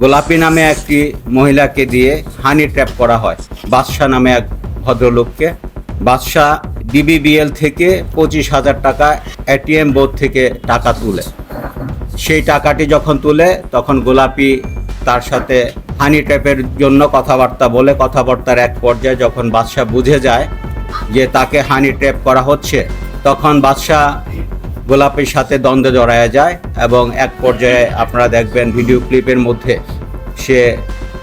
গোলাপী নামে একটি মহিলাকে দিয়ে হানি ট্র্যাপ করা হয়। বাদশাহ নামে এক ভদ্রলোককে। বাদশাহ ডিবিবিএল থেকে 25,000 টাকা এটিএম বোর্ড থেকে টাকা তুলে। সেই টাকাটি যখন তুলে তখন গোলাপী তার সাথে হানি ট্র্যাপের জন্য কথাবার্তা বলে। কথাবার্তার এক পর্যায়ে যখন বাদশাহ বুঝে যায় যে তাকে হানি ট্র্যাপ করা হচ্ছে, তখন বাদশাহ গোলাপীর সাথে দ্বন্দ্বে জড়ায় যায় এবং এক পর্যায়ে আপনারা দেখবেন ভিডিও ক্লিপের মধ্যে সে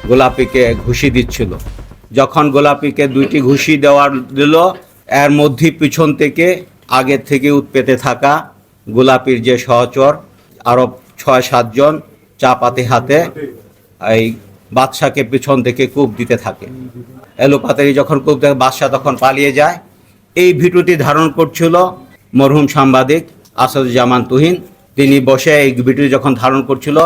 গোলাপীকে ঘুষি দিচ্ছিল। যখন গোলাপীকে 2টি ঘুষি দিল, এর মধ্যে পিছন থেকে আগের থেকে উৎপেতে থাকা গোলাপীর যে সহচর আরও 6-7 জন চাপাতি হাতে এই বাদশাকে পিছন থেকে কূপ দিতে থাকে। এলোপাতারি যখন কূপ দেয়, বাদশাহ তখন পালিয়ে যায়। এই ভিডিওটি ধারণ করছিল মরহুম সাংবাদিক আসাদুজ্জামান তুহিন। তিনি বসে এই ভিডিও যখন ধারণ করছিল,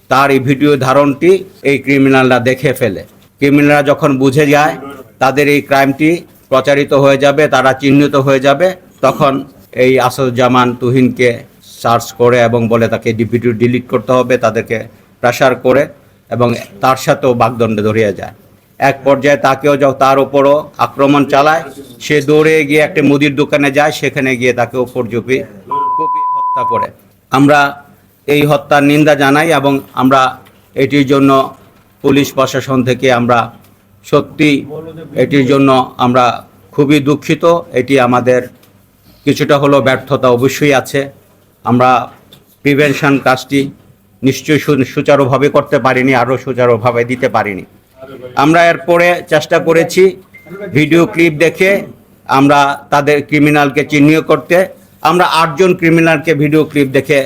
তার এই ভিডিও ধারণটি এই ক্রিমিনালরা দেখে ফেলে। ক্রিমিনালরা যখন বুঝে যায় তাদের এই ক্রাইমটি প্রচারিত হয়ে যাবে, তারা চিহ্নিত হয়ে যাবে, তখন এই আসাদুজ্জামান তুহিনকে সার্চ করে এবং বলে তাকে ভিডিও ডিলিট করতে হবে, তাদেরকে প্রেশার করে এবং তার সাথেও বাগদণ্ডে ধরিয়ে যায়। এক পর্যায়ে তাকেও তার ওপরও আক্রমণ চালায়। সে দৌড়ে গিয়ে একটা মুদির দোকানে যায়, সেখানে গিয়ে তাকে উপর কুপিয়ে হত্যা করে। আমরা এই হত্যার নিন্দা জানাই এবং আমরা এটির জন্য পুলিশ প্রশাসন থেকে আমরা সত্যি এটির জন্য আমরা খুবই দুঃখিত। এটি আমাদের কিছুটা হলেও ব্যর্থতা অবশ্যই আছে। আমরা প্রিভেনশন কাজটি নিশ্চয়ই সুচারুভাবে করতে পারিনি, আরও সুচারুভাবে দিতে পারিনি। আমরা এরপরে চেষ্টা করেছি ভিডিও ক্লিপ দেখে আমরা তাদের ক্রিমিনালকে চিহ্নিত করতে। আমরা 8 জন ক্রিমিনালকে ভিডিও ক্লিপ দেখে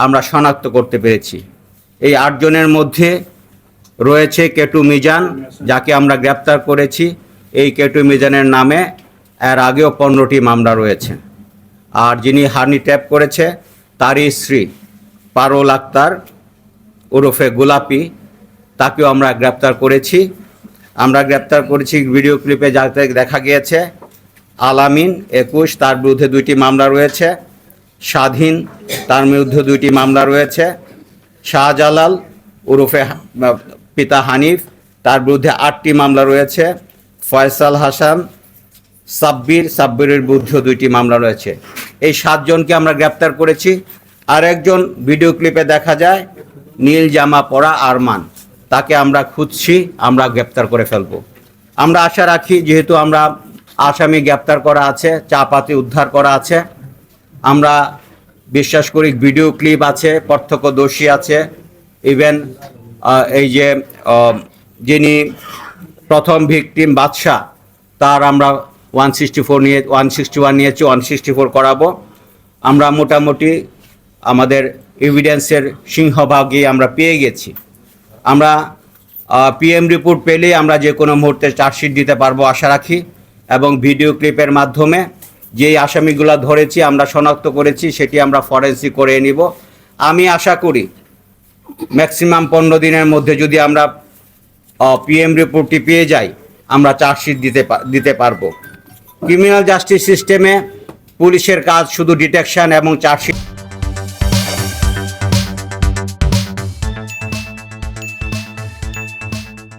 আমরা শনাক্ত করতে পেরেছি। এই 8 জনের মধ্যে রয়েছে কেটু মিজান, যাকে আমরা গ্রেপ্তার করেছি। এই কেটু মিজানের নামে এর আগেও 15টি মামলা রয়েছে। আর যিনি হানি ট্র্যাপ করেছে তারই স্ত্রী পারুল আক্তার ওরফে গোলাপী, তাকেও আমরা গ্রেপ্তার করেছি। ভিডিও ক্লিপে যাতে দেখা গিয়েছে আলামিন 21, তার বিরুদ্ধে 2টি মামলা রয়েছে। স্বাধীন, তার বিরুদ্ধে 2টি মামলা রয়েছে। শাহজালাল ওরফে পিতা হানিফ, তার বিরুদ্ধে 8টি মামলা রয়েছে। ফয়সাল হাসান সাব্বিরের বিরুদ্ধে 2টি মামলা রয়েছে। এই 7 জনকে আমরা গ্রেপ্তার করেছি। আর একজন ভিডিও ক্লিপে দেখা যায় নীল জামা পরা আরমান, তাকে আমরা খুঁজছি, আমরা গ্রেপ্তার করে ফেলব। আমরা আশা রাখি, যেহেতু আমরা আসামি গ্রেপ্তার করা আছে, চাপাতি উদ্ধার করা আছে, আমরা বিশ্বাস করি ভিডিও ক্লিপ আছে, প্রত্যক্ষদর্শী আছে। ইভেন এই যে যিনি প্রথম ভিকটিম বাদশাহ, তার আমরা 161 নিয়েছি, 164 করাবো। আমরা মোটামুটি আমাদের এভিডেন্সের সিংহভাগই আমরা পেয়ে গেছি। আমরা পিএম রিপোর্ট পেলেই আমরা যে কোনো মুহূর্তে চার্জশিট দিতে পারবো আশা রাখি। এবং ভিডিও ক্লিপের মাধ্যমে যেই আসামিগুলো ধরেছি, আমরা শনাক্ত করেছি, সেটি আমরা ফরেন্সিক করে নিব। আমি আশা করি ম্যাক্সিমাম 15 দিনের মধ্যে যদি আমরা পিএম রিপোর্টটি পেয়ে যাই, আমরা চার্জশিট দিতে পারবো। ক্রিমিনাল জাস্টিস সিস্টেমে পুলিশের কাজ শুধু ডিটেকশন এবং চার্জশিট।